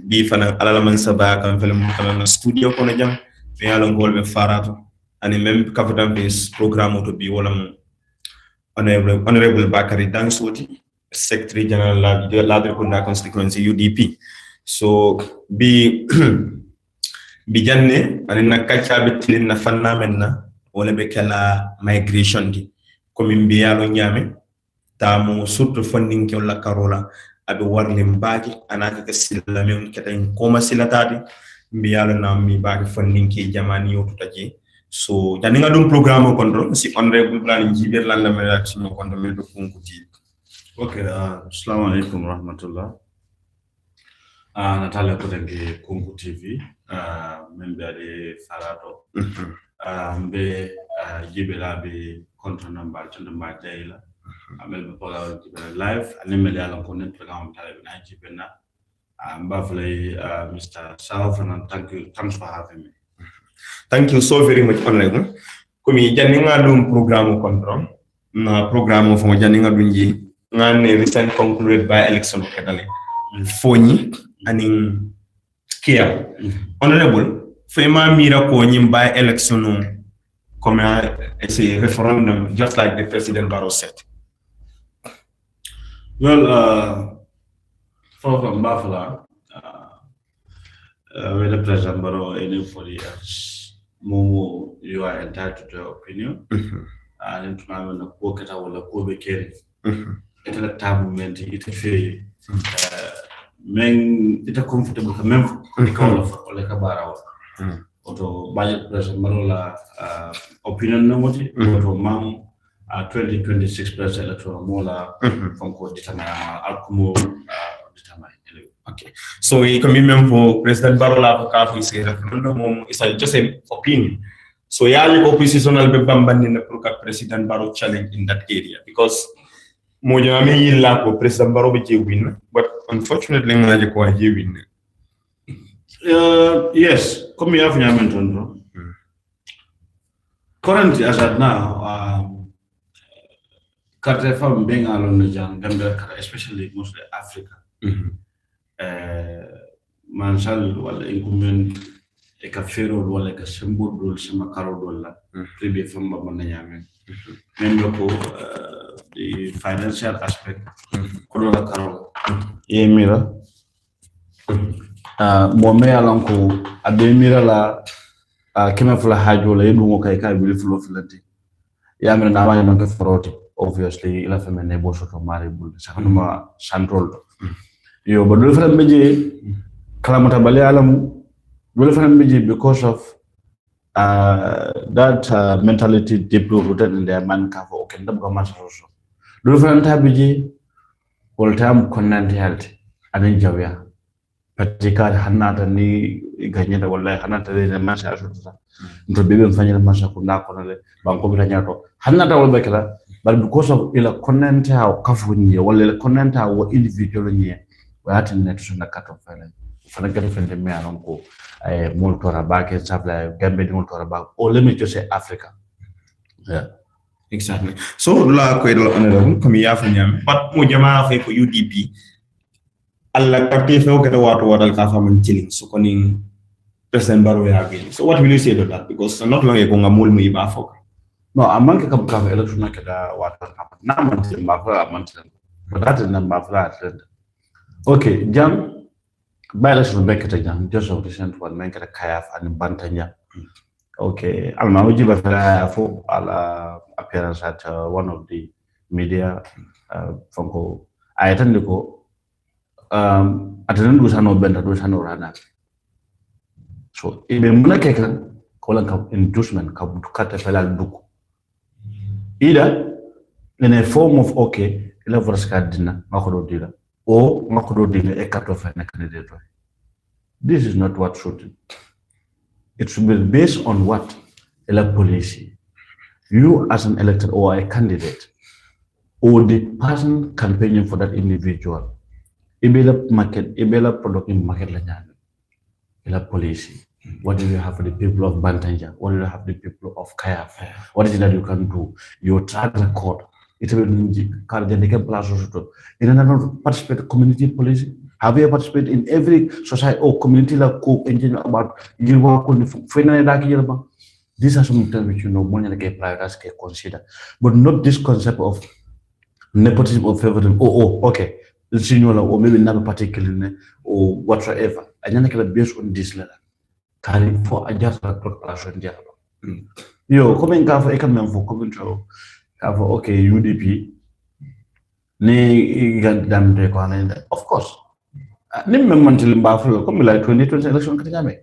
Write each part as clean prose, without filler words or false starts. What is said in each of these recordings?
bi fana alala man saba kan film kana studio kono jam be yalo ngol be farato ani même kafutam be programme to bi wala honorable Bakari Dansoti, Secretary General Latrikunda Constituency UDP. So bi janne ani na kacha bitlin na fanna menna wala be kala migration di comme mbi yalo nyame tamu surtout funding ke la karola abe warle mbaji anaka ke sila men keten koma sila tadi mbi yalo na mi baagi funding ke jamani yoto taji. So jani nga dum programme control si honorable plan jiber lan la mera ci mo konto mel do kunkuti. Okay, assalamu alaikum rahmatullah. Natalia Kotengi Kunku TV, member de Farato. Mbe jibela be control number to my daila. Amel pola live animal ala connect program tale na jibena. Mbafle Mr. South and thanks for having me. Thank you so very much, honorable. Kumi janinga dum programme control na programme fo janinga dunji ngane recent concluded by election kedale foni aning kia honorable fema mira ko nyim by election comme it's a referendum just like the President Barrow said. Well, from Buffalo, with the President Barrow, anybody else, Momo, you are entitled to your opinion. And to have a pocket or a Kobe carry. At a time when it is men, it's a comfortable member of like a Barrow. Or budget President Barrow opinion, nobody, or Mam 2026 President Electoral Mola from Koditana Alcumo. Okay, so he can be member President Barrow la is a referendum. It's just an opinion. So yeah, opposition will be banned in the President Barrow challenge in that area because Mojame la President Barrow be win, but unfortunately, Najako he win. Yes, come here for your currently, as at now, Carter from being alone the Gambia, especially mostly Africa. Mansal wala incumbent e ka fero wala ka sembo dol sama karo dolla pribe famba man nyame même ko the financial aspect ko dola karo e mira mo me alon ko abe mira la kema fula hajo la yedu mo kay ka bi fulo fulati ya mira na ma non ko foroti obviously ila femme ne bo soto mari bul sakuma central yo but do fana beje kalamata bale alamu do fana beje because of that mentality deeply rooted in their man ka for okay ndam ko masaroso do fana ta beje all time connect health anin jawya patika hanata ni ganyeta wallahi hanata le masha ashuta ndo bebe mfanyira masha kuna konale banko bitanyato hanata wala kala but because of ila connect how kafunye wala connect how individual nye wati netu na cut off file fana kete fende me anonko multora back supply gambe multora back or let me just say Africa. Yeah, exactly. So la ko edo honorable comme ya fanyam but mo jama fe ko UDP alla parti fe ko wato wadal ka faman chilling so koning President Barrow ya again. So what will you say to that, because not long ago ngamul mu iba fok no amanke ka ka election na kada wato na man ma but that is number flat. Okay, jam by election bekete jam just of recent one men kata kayaf and bantanya. Okay, alma uji ba fo ala appearance at one of the media fonko ayatande ko atanan du sano benta du sano rana. So ibe munake kan kolan ka inducement ka kata felal duku either in a form of okay ila vorska dina makodo dila or makodo dila e kato fa na candidate. This is not what should it should be based on what elect policy you as an elected or a candidate or the person campaigning for that individual ibela market ibela product in market la nyame ila policy. What do you have for the people of Bantanja? What do you have for the people of Kayaf? What is it that you can do? Your track record. It will be participate community policy. Have you participated in every society or community like engaging about these are some things which money like priorities can consider, but not this concept of nepotism or favoritism. Okay, or maybe not particularly or whatsoever. I think based on this level, carry for a just classroom. Yo, coming for economic for commentary, okay, UDP. Of course. Come like 2020 election. I mean,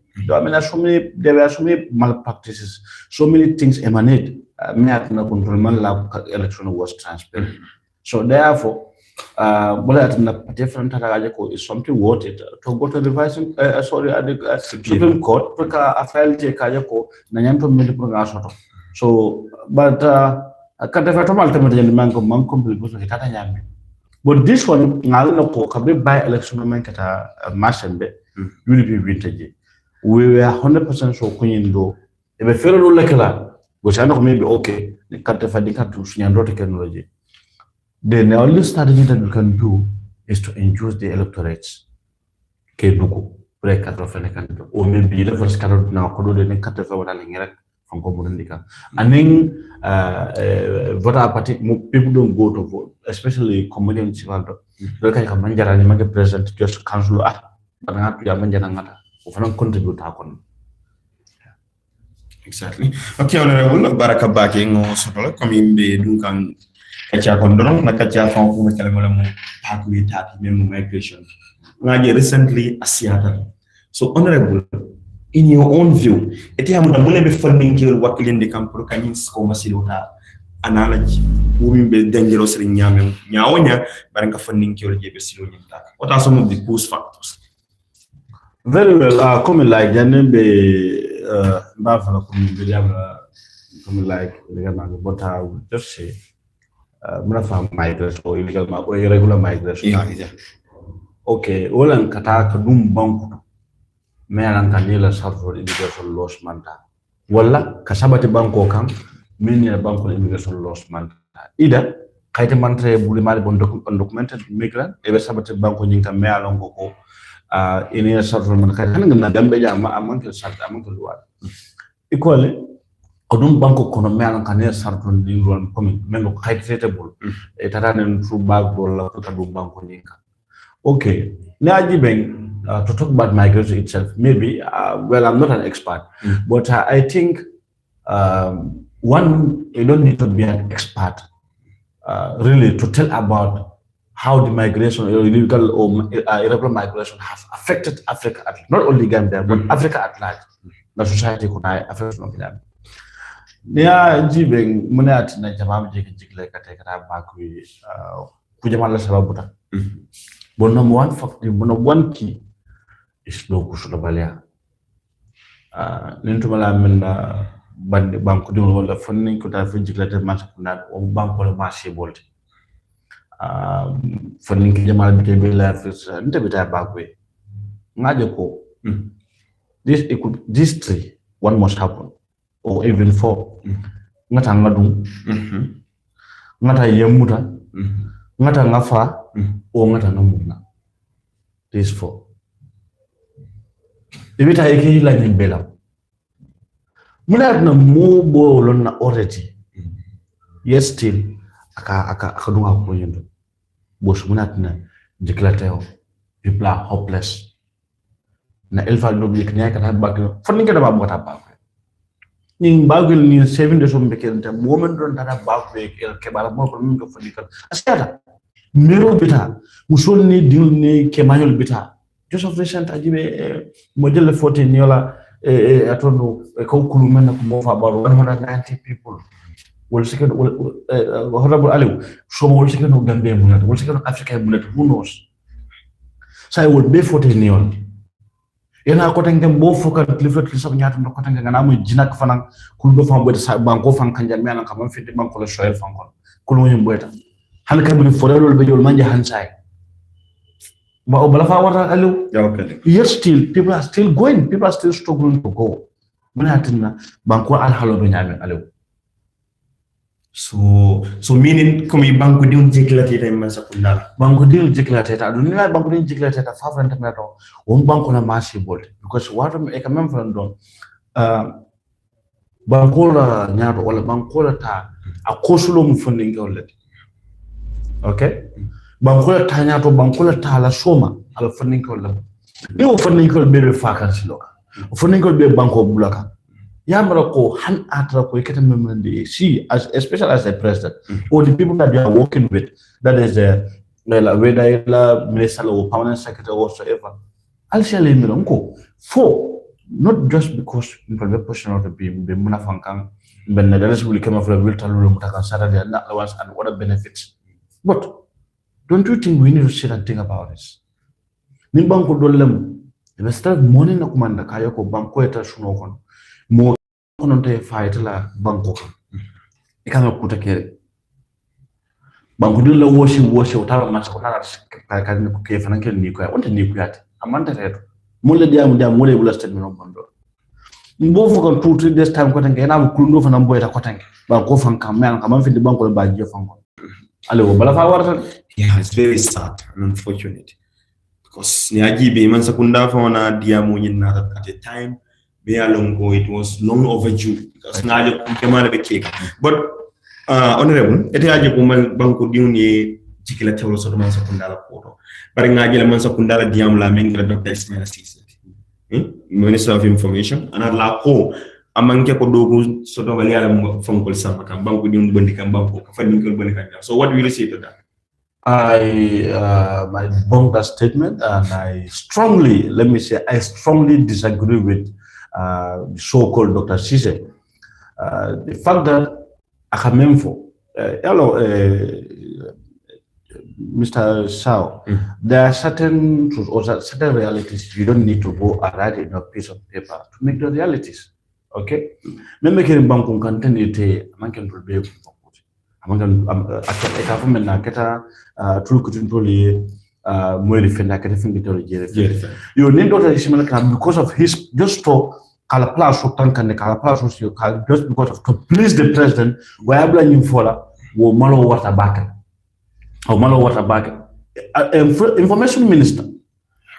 there were so many malpractices, so many things emanate. Election was transparent. So therefore, different is something worth it to go to the Supreme Court. So, but but this one, by election UDP vintage. We were 100% so do. If a fellow like that, which I know maybe okay, the technology. Then the only strategy that we can do is to induce the electorates. Or maybe the first candidate now could do the cut from Comundica. And then voter party people don't go to vote, especially community in Chivaldo. Look at Manjara and president just council, but not to Manjana, who contribute. Exactly. Okay, Honorable Baraka Baking or Sotola coming be Duncan Kacha Condon, Nakacha from Kalamalamu, Pakui Taki, migration. Recently, a Seattle. So, Honorable, in your own view, it is a funding kill what in the camp Canis Comasilota analogy, moving be dangerous in Yaman, Yaonia, Baranka funding kill Jebesilu. What are some of the post factors? Very well, coming like Janembe Buffalo, coming like but I would just say, migrants or illegal or irregular migration. Yeah. Okay, all and Kataka Dum Bank. Mealan kanila suffer immigration loss manta. Walla kasabati banko kan many banko immigration loss manta. Either kaite mantre bulimari undocumented migrant ebe sabati banko nyinka mealan ko ini suffer man kaite ngam dambe ja amanke sat amanke luwa. Equally odum banko kono mealan kanila suffer ni ruan komi mengo kaite table etaranen through bag wala ko dum banko nyinka. Okay, Naji Beng to talk about migration itself, maybe, well, I'm not an expert, but I think one, you don't need to be an expert really to tell about how the migration, illegal or irregular migration have affected Africa, not only Gambia, but Africa at large. The society could affect them. Yeah, Jibing, Munat, Najamam, Jik, back with Kujamala Sababuta. But number one factor, one key is no Kushulabalia. Nintumala Menda Bank could do the funding could have integrated much of that or bank or massive bolt. Funding Jamal became life is a bit back way. Najako. This three, one must happen, or even four. Not a Madum, not a Yamuta, not a Nafa. These four. If it is like in Bela, Munat no more ball already. Yes, still, Akadua Poyendo. Bush Munatna, Declateo, people are hopeless. Na Elfa no be can have back. Funny about what about. In Bagel near 7 days of the woman don't have back El Kebalamo for Nickel. Ascada. Mero bita, Mussolini dilni Kemayol bita. Just of recent, I give a model 14 yola, I don't know, a Kokuluman of about 190 people. Will second, horrible alley, so will second of Gambia bullet, will second African bullet, who knows? So I will be 14 yola. Yena cotton them both for Clifford Clifford no cotton and I'm with Jinak Fanang, who go from with Banco Fan Kanjaman and come and fit the Banco Soil Fangon, Colonium Bueta. Hankan for will be your manja handside. But yet still, people are still going, people are still struggling to go. Banco Al Halo Benjamin Alu. So meaning kumi banku di unjikla teta imansa kundala. Banku di unjikla teta. Dunia banku di unjikla teta favorite meto. Banku na masi bolt because what I can remember don. Bankola nyato wala bankola ta akosulo mfunding yollet. Okay? Bankola ta nyato bankola ta la soma ala funding yollet. Ni funding yollet be vacancy loka. Funding yollet be banko bulaka. Yamara ko han atra ko ikata memende see as especially as a president or the people that you are working with, that is whether la minister or permanent secretary or whatsoever. I'll share milonko for not just because people be pushing out the beam the munafankang when the rest will come after will tell mutakan Saturday and allowance and other benefits. But don't you think we need to sit and think about this? Nimbanko dolem the start morning na kumanda kaya ko banko eta sunokon mo kononte fight la banko ikanga kutakere banko dun la woshi utaba match ko tara ka ni ko ke fananke ni ko onte ni ko yati amanta reto mulle diam mole bula statement on bando mbofu ko 2-3 days time ko tanke na kundo fana mboyta ko tanke banko fanka men kam fi di banko ba je fanko alo bala fa warta. Yeah, it's very sad and unfortunate because ni ajibe man sakunda fa wana diamu nyina at the time be alongo it was long overdue because ngaje kemana be cake but honorable ete aje ko man banko diuni jikila tewlo so man sakunda la poto bari ngaje la man sakunda la diam la mengla Dr. Ismail Assise Minister of Information and la ko amanke ko dogu so do gali ala fonkol sama kam banko diuni bondi kam banko fa ninkol bondi kam. So what will you say to that? I bunk that statement and I strongly disagree with the so-called Dr. Sise. The fact that Akamemfo, Mr. Shao, there are certain truths or certain realities you don't need to go and write in a piece of paper to make the realities. Okay? Memekere banku kantene te amanken problem. Government keta tulkutintoli moili fenda keta fingitoli jere. You need Dr. Ismail because of his just to kala plus so tankane kala plus so just because of to please the president where blaming fola wo malo water back or malo water back information minister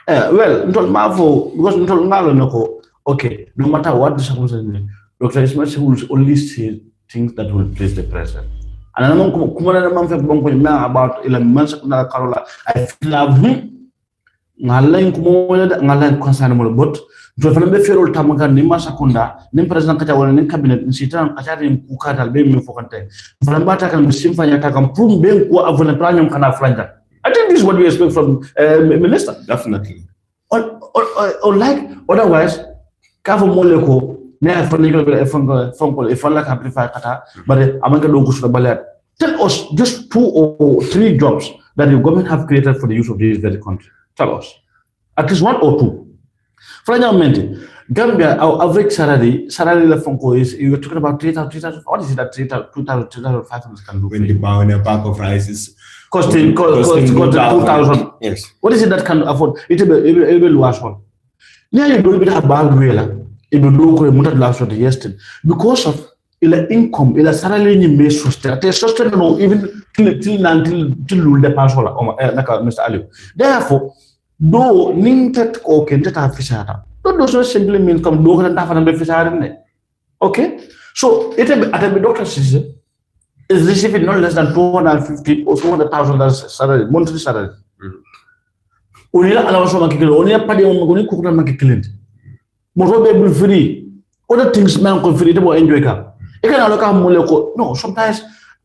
well ntol mavo because ntol ngalo nako okay no matter what the circumstances Dr. Ismail will only say things that will please the president. And I don't know about Sakunda Carola. I feel like concern but to the federal Tamaga, Nima Sakunda, Nim President Katawa, and cabinet, and Sitan, Katarin Kukata, Bim Focante. Flambata can be Symphony can prove being of the Pranium Kana Flanda. I think this is what we expect from Minister. Definitely. Or like otherwise, Kavo Moleko. If I like amplify kata, but amanga dogu sudah balik. Tell us just 2 or 3 jobs that the government have created for the use of this very country. Tell us at least 1 or 2. For example, Gambia, our average salary la fonko is you're talking about 3,000. What is it that 3,500 can do? When the pound a pack of rice is costing 2,000. Yes. What is it that can afford? It will last one. Now you don't have bad way. Because of the income, the salary you may sustain, even till the passport, Mr. Ali. Therefore, though Nintet or Kentata Fishara, don't also simply mean come do and have an Fishar. Okay? So it at a doctor is receiving no less than 250 or 200,000 salary, monthly salary. Only allows one only a party on cook and make a client. More free. Other things man can free to enjoy. You can look at Moleko. No, sometimes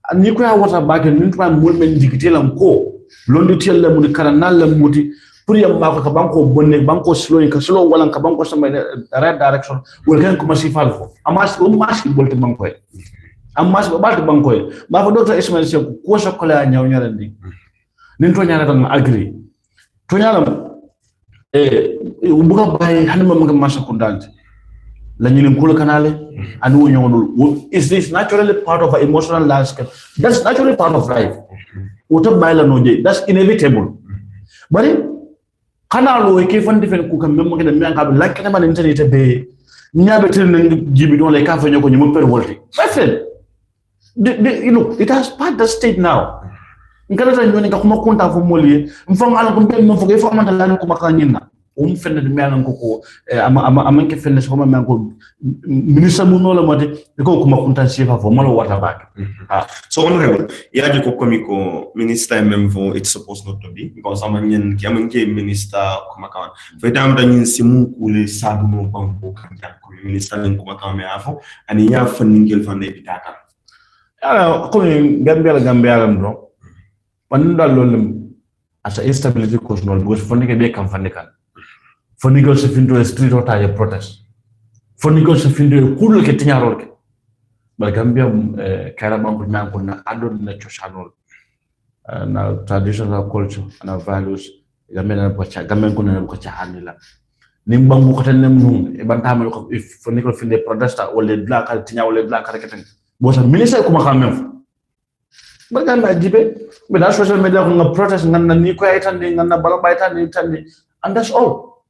a nuclear water bag and nuclear movement dictate and co. Londi tell them with Karanal Muti, Puria Maka Banco, Bonne, Banco slow in Casolo, while and Cabanco some in the right direction will come to Masifalfo. I must go mask in Bolton Banco. I must go back to Banco. But for Dr. Ismail, Quasha Cola and Yawnandi. Nintonya agree. Tonyalam. Ubuka by Hanama Masa Kundant. Lanin Kula Canale, and is this naturally part of an emotional landscape? That's naturally part of life. That's inevitable. But Canal, we keep on different cook and memory and man like an internet bay. Never tell GB don't like half an you per worthy. My friend, it has part the state now. Ngala nyoni ka kuma kunta fo moli mfanga ala kumbe mo fo ke fo amanta la ko makanyina fenne de melan ko ama ke fenne so ma ko ministre mu no la mate ko kuma kunta sifa fo malo wata back. So honorable yaji ko komiko minister même fo it's supposed not to be because amanyen ki amanke minister kuma kan fo dam da nyin simu kule sabu mo banko kan ko minister len kuma kan me afo ani ya fo ningel fande bitaka ala ko Gambia lam do Panda lolum as a instability cause no because for nigga be kan fanikan. For nigga se findo a street or tire protest. For nigga se findo a cool ke tinya rolke. But Gambia karabam ko nan ko na adon na channel na traditional culture and values Gambia na ko cha Gambia ko na ko cha hanila. Nimbangu ko tan nem e bantama ko if for nigga finde protester or le black tinya or le black keten. Bosa minister ko ma xamem. Baganda jibe but that social media ko protest nganna ni ko aytande nganna bala baytande tande and that's all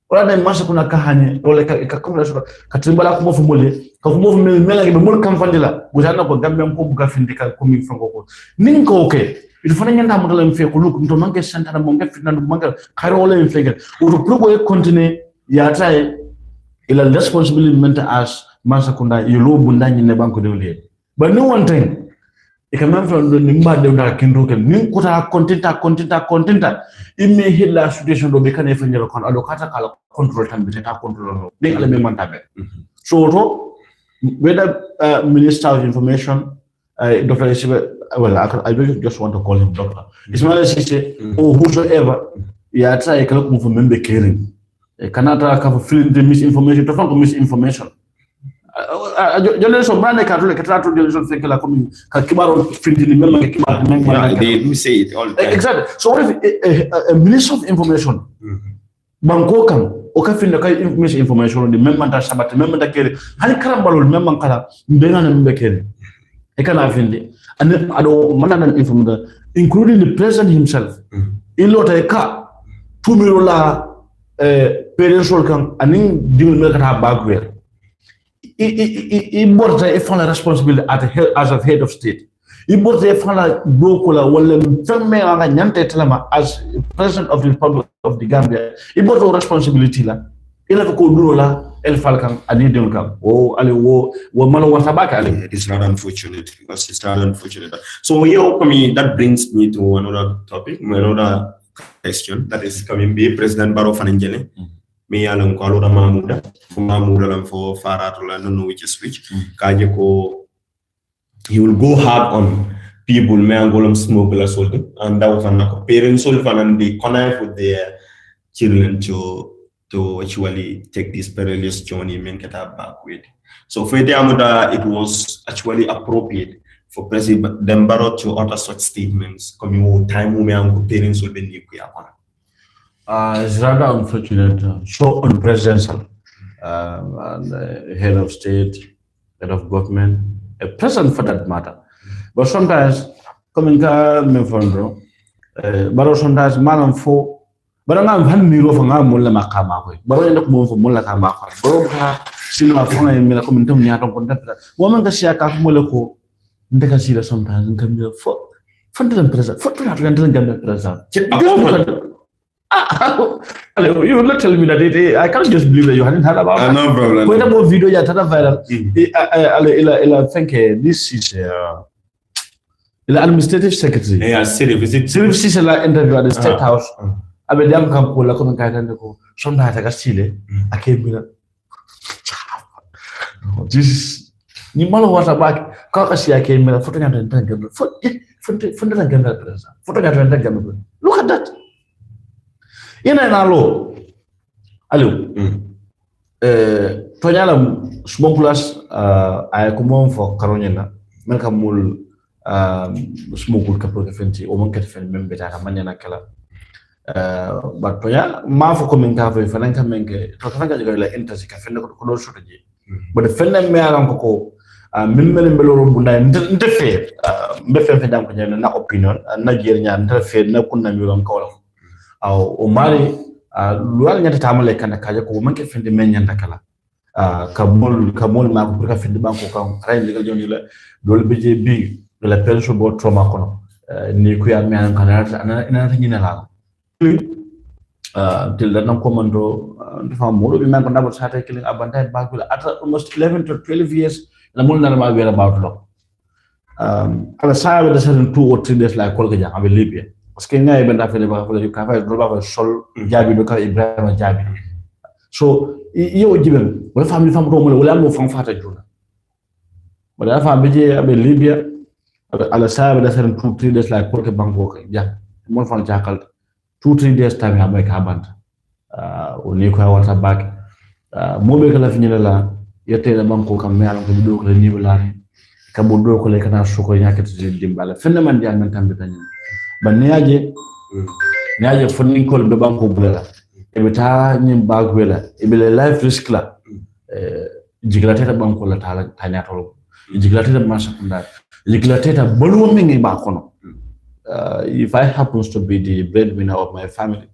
wala day masa kuna kahanye wala ka kuma ka timbala ko mo fu mole ka ko mo fu mela ke mol kam fandila gutana ko Gambia ko buga findika ko mi fango ko nin ko okay il faut nyanda mo dalam fe ko lu ko to manke santana mo ngef nan manke kharo wala en fege o to pro ko continue ya tay ila responsibility mental as masa kunda yelo bundani ne banko de wole but no one thing e quand même from nimba de na kindo ken nin kuta contenta imme hilla situation do be kan e fanyero kon ado kata kala control tan bitata control no de ala me mantabe so to whether minister of information Dr. Isibe, well I don't just want to call him doctor Ismail Sise or whosoever ya try kala ko membe caring kanata ka feeling the misinformation to find misinformation jole so brand ka to le katrato de so fait que la commune ka kibaro findini même ke kibar they do say it all the time. Exactly. So what if a minister of information banko kam o ka finda ka information de même manta sabat même manta kere hani karambalol même man kala mbena na mbe kere e kana finde and ado manana information including the president himself ilota ka tumiro la perensol kan anin dimul me kata bagwer importa e fala responsibility as a head of state importa e fala dokola wala femme nga nyante telema as president of the Republic of the Gambia importa responsibility la ila ko duro la el falkan ani dem kam o ale wo malo wasabaka ale. It's not unfortunate because it's not unfortunate. So that brings me to another topic, another question that is coming be President Barrow Fanengele. Me alon ko alora Mahmuda lam for Farato la no know which is which kaje ko he will go hard on people me angolum smugglers holding and that was an parents soul and they connive with their children to actually take this perilous journey men get back with. So for the it was actually appropriate for President Barrow to utter such statements coming time me ango parents will be nuclear. It's rather unfortunate, so unpresidential, and head of state, head of government, a president for that matter. But sometimes, coming me from Barrow sometimes man for, but I'm having me over Mulla Makama, but I look more for Mulla Kamaka, Barrow, Sina Fona and Mila coming to me out of contempt. Woman the Shaka Mulako, they can see that sometimes and come here for the president, for the president. You will not tell me that I can't just believe that you hadn't heard about it. No problem. When about video you had viral, I think this is the administrative secretary. Yeah, Sirif is an interview at the State House. I mean, them come call come and go. Sometimes I got silly. I came in. This Nimalo was a back. Kakasi I came in. Photograph. Look at that. Ina nalo alo tonyala smokeless ay kumon for karonyena melka mul smokel ka fenti o man kat fen membe ta manyana kala but tonya ma fo ko men ka fe fanan ka menke to fanan ka jigala interest ka fen ko do shoto je but fen me aran ko min mel mbeloro bunda ndefe mbefe fe dam ko nyana na opinion na jer nyaan ndefe na kunna mi ron ko o mari lual nyata tamale kana kaje ko manke fende men nyanda kala kamol ma ko ka findi banko kan ray legal joni la dol beje bi la penso bo trauma kono ni ku ya mi an kana ina ta nyina la till the non commando fa modo bi man ko ndabo sata killing abanta back will at almost 11 to 12 years la mul na ma wera about lo ala sa be certain 2 or 3 days like kolga jang abe libya parce que ngay ben affaire ba fa ka fa do ba sol jabi do ka ibrahima jabi so yo jiben wala family fam do wala mo fam fata juna wala fa beje abe libya ala sa be certain 2 3 days like kolga banko ka jang mo fam jakal 2-3 days time ya ka banta oni ko wata back mo be kala finyela la yete la banko kam me ala ko do ko ni wala ka bo do ko le kana suko nyakati dimbala fenna man dia man tambe tan ban niaje funding call be banko bula e beta nyim bagwela e be life risk la jiglata banko la tala tanya tolo jiglata masakunda jiglata bolu mingi ba kono if I happens to be the breadwinner of my family,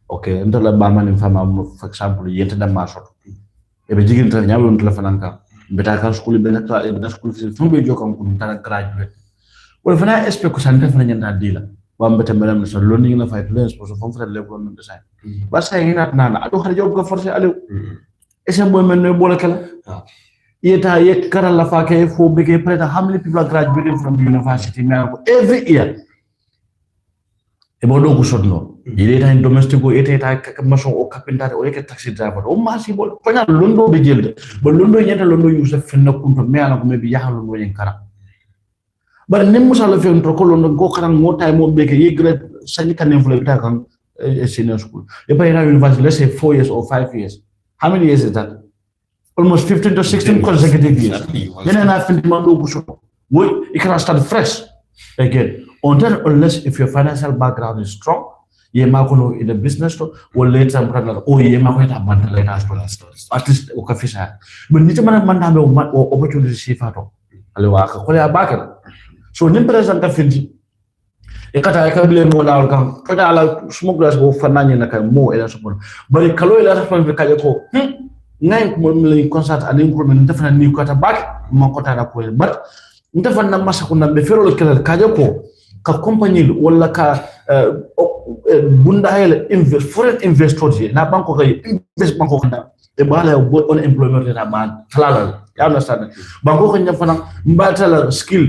okay, until the Baman in family, for example, yet the master. If a jigin to Yaman Telefananka, but I can school in the school from a joke on graduate. Well, if I expect Santa Fana dealer, one better madam is learning in the 5 lens for some level on the side. But saying that Nana, I don't have a job for sale. It's a woman no bolakala. Yet Karala Fake who became president. How many people are graduating from the university now every year? About no good no. You in domestic go eat a mason or carpenter or a taxi driver. Oh, massible. When I Lundo be jailed, but Lundo yet Lundo use a Fenna Mela maybe Yahan in Kara. But Nemus Alafin Procolo go Karan more time won't make a great Sanican influence a senior school. If I have university, let's say 4 years or 5 years. How many years is that? Almost 15 to 16 consecutive years. Then I think you cannot start fresh again. Unless if your financial background is strong, you might go in a business store or later or you might have a later at least official. But you might have opportunity to see Fato. So, Nimpers and Kafinji. A catabile more outcome, put out smokers go for nine more eligible. But a Kaloila from the Kayako. 9 million concert and increment different new quarterback, Mokota, but different Masakuna Befero Kajako, ka company wala ka bunda invest foreign investors na banko ka invest banko ka e bala on employment na man halal you understand banko ka nyafana mbatala skill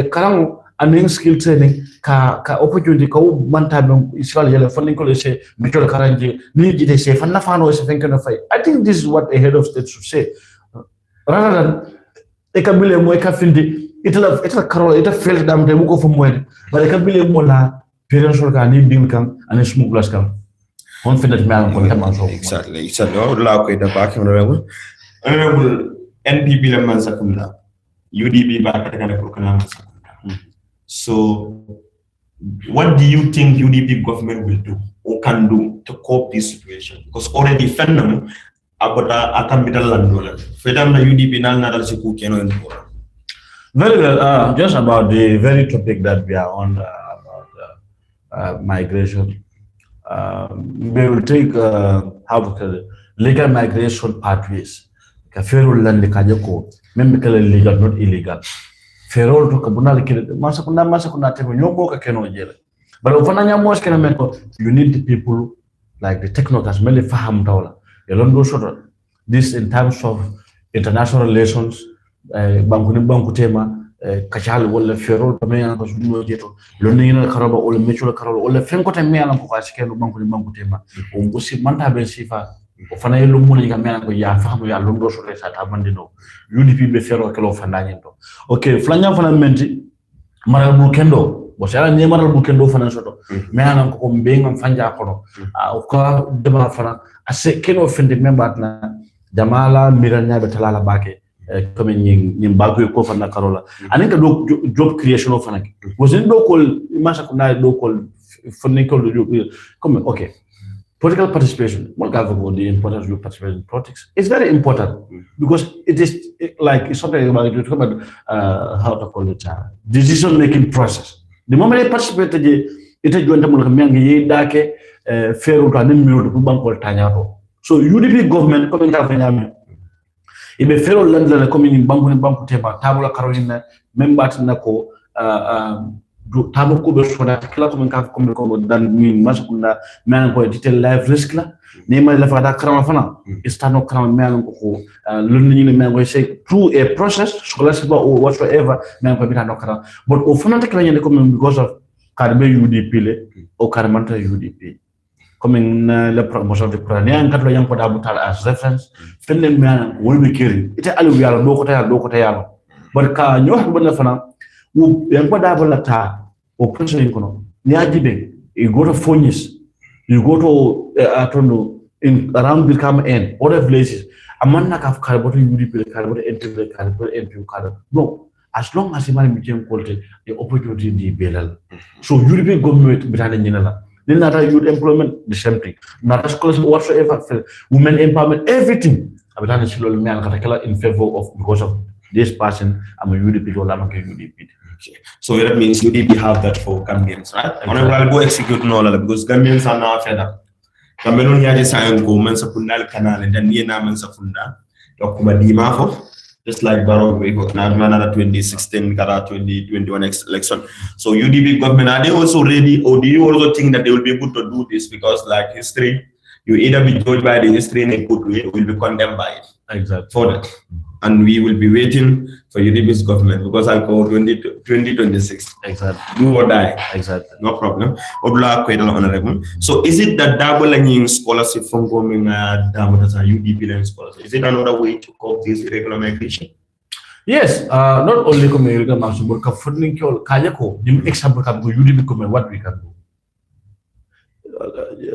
karang aning skill training ka opportunity ka manta no israel yele funding ko se mitol karanje ni jide se fanna fano se fenkana fay. I think this is what a head of state should say rather than ekabile mo ekafindi itala karol ita fail dam de muko fo moy bare ekabile mo la parents ka ni ding kan ani smugglers kan on finat mal ko tam so exactly la ko da ba kam honorable NPP la man sakunda UDP ba ka kana ko kana sakunda. So what do you think UDP government will do or can do to cope this situation? Because already fennam abota akambita landola fedam na UDP nal nadal ci ku keno en. Very well, just about the very topic that we are on about migration. We will take how to call it, legal migration pathways. Federal land kajako, member legal, not illegal. Federal to kabuna masakuna temo nyombo ka keno jele. But ufananya mos kena meko, you need the people like the technocrats, mainly faham tawla. Yalondo short. This in terms of international relations. Banku tema kachal wala ferol pamena ko suno jeto lonni na karaba wala mechola karol wala fenko ta mena ko asikeno banku tema o musi manta be sifa o fana yelo mun ga mena ko ya fahamu ya londo so resa ta bandino UDP be fero kelo fanda nyento okay flanya fana menti maral bu kendo bo sala ne maral bu kendo fana soto mena ko mbengam fanja kono o ko deba fana ase keno fende membat na jamala miranya be talala bake comme ñi bagwe ko fana karola aninka do job creation of fana was in do call masha kuna do call fana ko do comme okay political participation what government the importance of participation in politics is very important because it is like it's something about you talk about how to call it decision making process the moment they participate it is going to make me ngi dake feru to anim minuto bu bankol tanyato So UDP government coming out from ibe fero landla comme ni banku tema tabula Carolina membat nako tabu ko be soda kala ko ka ko dan min masukunda men ko detail live risk la ne ma la fata krama fana istano krama men ko lun ni men ko say through a process scholarship or whatsoever men ko bitano krama but o fana ta kala ko because of karbe UDP le o karmanta UDP comme la promotion de prani en katlo yang ko da butal as reference fenen men wolbe kiri ite alu yalla do ko ta yalla barka ñu wax ba fana yang ko da balata o president kono ni ajibe you go to Phoenix you go to atondo in around Birkam and other places amanna ka karboto UDP karboto NP karboto NP karboto no as long as imani became quality the opportunity di belal so UDP government bitane ñina then not youth employment the same thing not schools whatsoever women empowerment everything abitane silol me an kata in favor of because of this person I'm a UDP or I'm a UDP. Okay. So that means UDP have that for Gambians, right? Exactly. I'll go execute no because Gambians are not fed up. Gambian here is saying go men sakunda canal and then na men sakunda. Dokuma dimafo just like Barrow we got another 2016 kara 2021 election. So UDP government are they also ready or do you also think that they will be able to do this because like history you either be judged by the history in a good way or will be condemned by it. Exactly. For that. And we will be waiting for UDP's government because I'll go 2026. Exactly. Do or die. Exactly. No problem. Honorable. So is it that double learning scholarship from going UDP scholarship? Is it another way to cope this irregular migration? Yes. Not only come irregular migration, but funding kayako. Give example come go UDP come what we can do.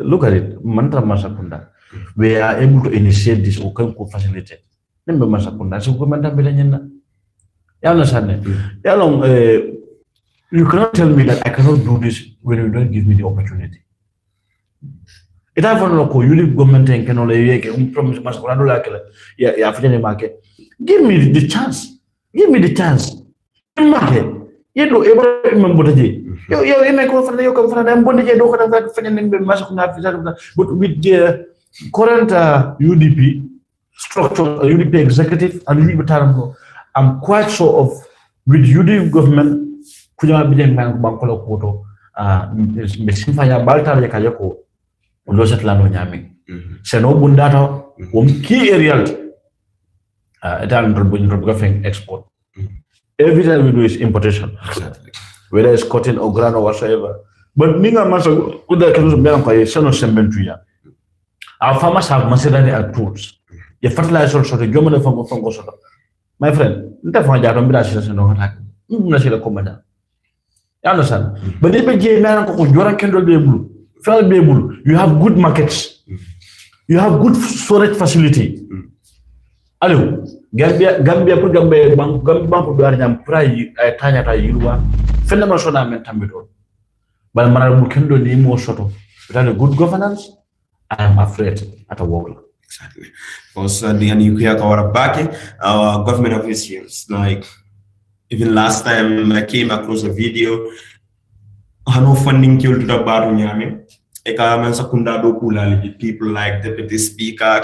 Look at it. Mantra masakunda. We are able to initiate this or can co-facilitate. Nembe masakunda so komanda belanyena yalla sanne yalla you cannot tell me that I cannot do this when you don't give me the opportunity it have no ko UDP government en cannot yeke promise masakunda do la kala ya afanye market give me the chance market yedo eba membotaje yo eme ko fana yo ko fana mbonde je do ko da fanya nembe masakunda but with the current UDP structure, UDP executive, and UDP Tarango, I'm quite sure of with UDP government, Kujama Bijan Bankolo Koto, Messinfaya Baltar Yakayako, Loset Lano Yami. Seno Bundata, key area, Italian export. Every time we do is importation, whether it's cotton or ground or whatsoever. But Ninga Masa, Uda Kanus Bianca, son of Sementuya. Our farmers have Macedonian tools. The fertilizer sort of German from Gosoto. My friend, never find out on Brashes and no attack. Nasila Commander. You understand? But if a man you're candle be blue, fell be blue, you have good markets, you have good storage facility. Hello, Gambia put Gambia Bank Gambia Pray Tanya Yua, Phenomenal Mentamito. But Marabu Kendo Nemo Soto. Without a good governance, I am afraid at a walk. Exactly. Because the nuclear our government officials, like even last time I came across a video, no funding killed to the Barrow Nyame. People like Deputy Speaker,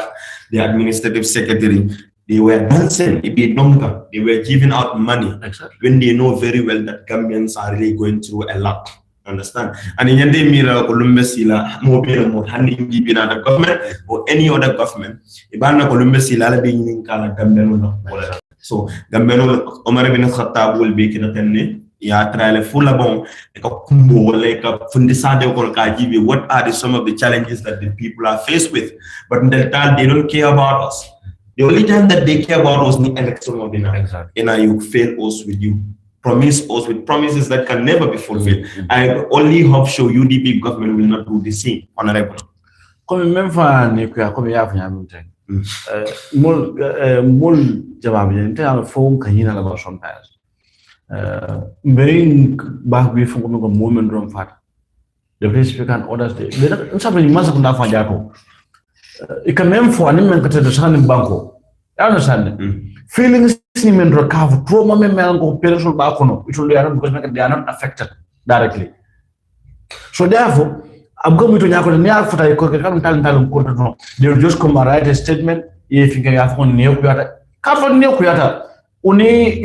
the Administrative Secretary, they were dancing, they were giving out money. Exactly. When they know very well that Gambians are really going through a lot. Understand? And in the mirror, Columbus Sila, mobile, handing deep in other government or any other government, Ibana Columbus Sila being in Kala Gambeno. So Gambeno, Omar bin Khattab will be in a tenne, ya trial full abon, like a kumbo, like a fundisade or Kajibi. What are some of the challenges that the people are faced with? But in the time, they don't care about us. The only time that they care about us is the election of the night. And you fail us with you. Promise us with promises that can never be fulfilled. I only hope so UDP government will not do the same, Honorable. Comme même fa ne ko comme ya fanya mutane. Mol jawab yen ta fo kanyina la sometimes. Being back we from ko moment rom fat. The place speaker and others they something must kunda fa jato. It can même fo anim men kata de sanin banko. You understand? Feelings in recover trauma melango personal bakono, which will be because they are not affected directly. So therefore, I'm going to Nyako near for I could come talent control. They'll just come and write a statement if you can have on new creator. Come from new creator. Only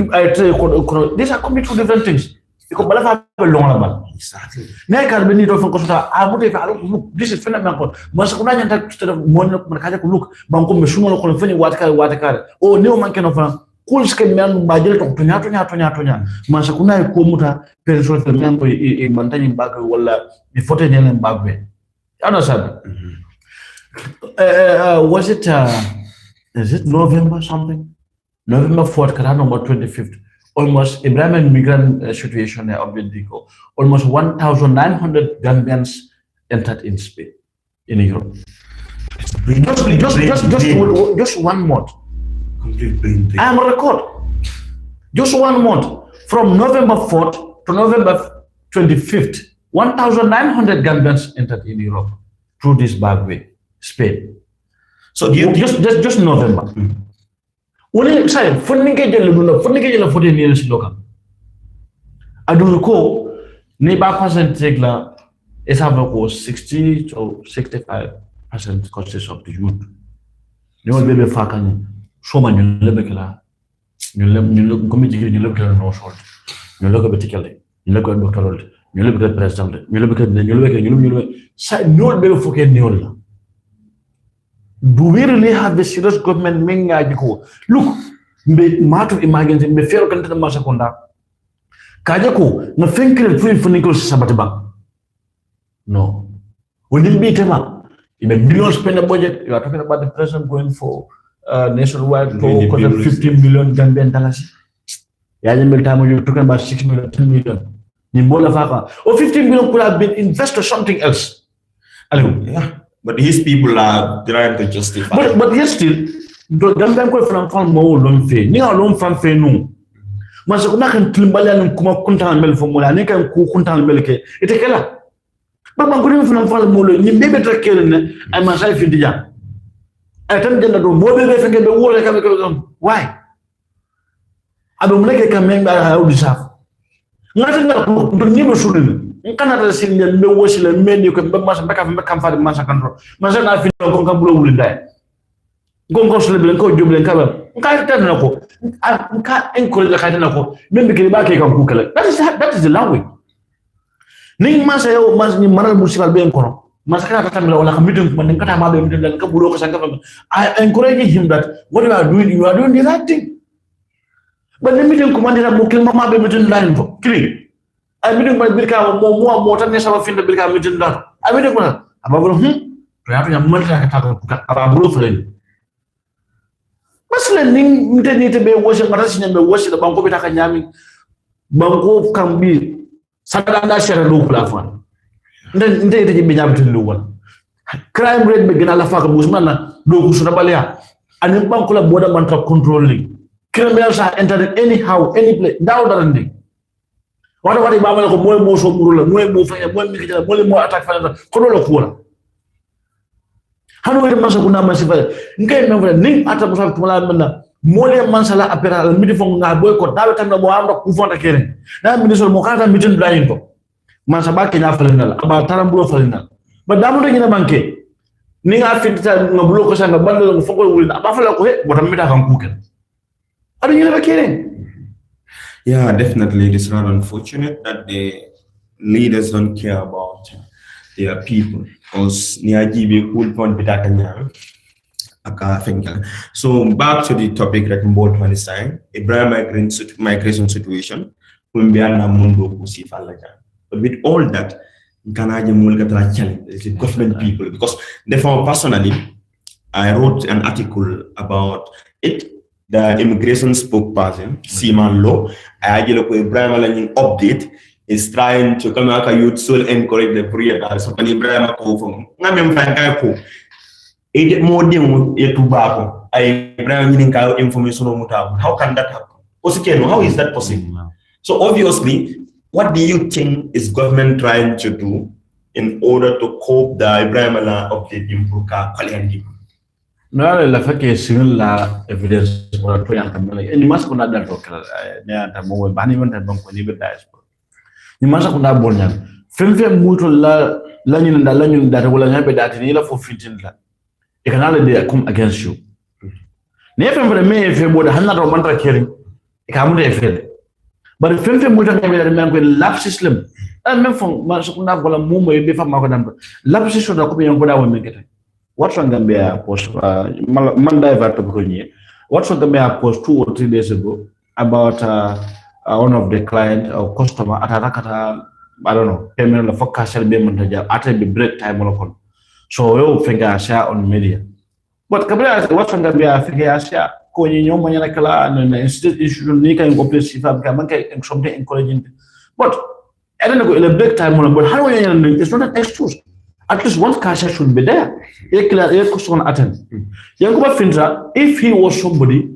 these are coming two different things. Because Balafa long exactly. Naka Benito of Costa, I would have this is phenomenal. Masakuna instead of one Makaka look, Banco Mishuma Colfini, Water, oh, no man can offer. Cool skin man by Delta Tonya. Masakuna Kumuta, Perisol Member in Montaigne Bag or the 14 and Bagway. Understand? Was it, is it November something? November 4th, November 25th. Almost Ibrahim migrant situation of Bendigo. Almost 1,900 Gambians entered in Spain, in Europe. Just 1 month. I am a record. Just 1 month. From November 4th to November 25th, 1,900 Gambians entered in Europe through this bad way, Spain. So just November. Only say funding ke for the nearest local. I do recall neighbor percentage la is about 60 to 65% consists of the youth. You will be fakan so many lebekla. You look committee, you look at no short. You look at particularly, you look at doctoral, you look at president, you look at you look say no be forget neola. Do we really have the serious government menga jiko? Look, me matter emergency me fair kan tan masa konda. Kaja ko na finkre free funding sabatiba. No. When you beat him up, in a billion spend budget, you are talking about the president going for nationwide for 15 million Gambian dollars. You're talking about 6 million, 10 million. Or 15 million could have been invested or something else. Yeah. But his people are trying to justify. But yes, still, the Gambian go from more long fee. Near long from fee no. Masakuna can Timbalian Kuma Kuntan Mel for Molani can Kuntan Melke. It's a killer. But I'm going from Fall Molo, you may better killing and myself in the young. I tell them that more than they get the war like I'm why? I don't make a comment by how this have. Nothing that the neighbor shouldn't. In Canada, sing the no whistle and men you can back up and come for the massacre control. Masan, I feel no blow will die. Gongo Slibble, Jubilant Cover. Can't tell no. I can't encourage the Katanako. Maybe back a cook. That is the language. Ning Masao must be Mara Musical Benko. Masaka Tamila, like a meeting when Katama and Kaburoka Sanka. I encourage him that what you are doing the right thing. But the meeting commanded a Mukim Mama Bimitin line for killing. I mean, my Bilka more than this of the Bilka Mitin. I mean, about perhaps a month about Brooklyn. Muslim need to be washing Russian and be washing the Banco Bitakanyami. Banco can be Sadana share a local one. Then they didn't be able to do one. Crime rate begin a faka Busmana, Lukusunabalia, and in Bancola border mantra controlling. Criminals are entering anyhow, any place, down the ending. What about the Baba more more attack for Corolla Kura? How do we Masakuna Massive? Name over Ning Atam Tulamana, Molia Mansala Apera, Midifong Boycott, Davitan Mohammed Kufana Keren. Now Minister Mokata Midin Blind. Masabaki in Afrinal, about Tarambulo Farinal. But Damu in a banque. Ninga Finta Nobulocos and a bundle of Focal with a buffalo, what a Midafan cooking. Are you never kidding? Yeah, definitely. It is not unfortunate that the leaders don't care about their people. Because Niajibi could point so back to the topic that I'm both on time. Ibrahim migration situation. But with all that, the government people, because therefore personally, I wrote an article about it. The immigration spokesperson, Seaman Law, Ibrahim update is trying to come out youth soul encourage the prayer. So Ibrahim from more than Yetubako, Ibrahim information on how can that happen? How is that possible? So obviously, what do you think is government trying to do in order to cope the Ibrahim update in Buka Kalandi? No, la fa que sin la evidence por to yang tamale ni mas ko na dal to kala ne anta mo bani man tan ko ni be diaspora ni mas ko na bolnya femfe muto la nyun da wala ngabe dati ni la fo fitin la e kana la de come against you ne femfe me fe boda hanna do mantra kering e ka mu de fe but femfe muto ngabe da men ko lab system même fo ma so na bola mo mo be fa ma ko dam lab system da ko be ko da won ngete what from Gambia post man divert ko ni what from Gambia post 2 or 3 days ago about one of the client or customer atakata I don't know payment la focus be man ta at the break time kon so yo fenga share on media but kabla what from Gambia fenga share ko ni nyom nyana kala na instead issue ni kan ko place fa ka man kay something encouraging but I don't know the break time but how it's not an excuse. At least one cashier should be there. If he was somebody,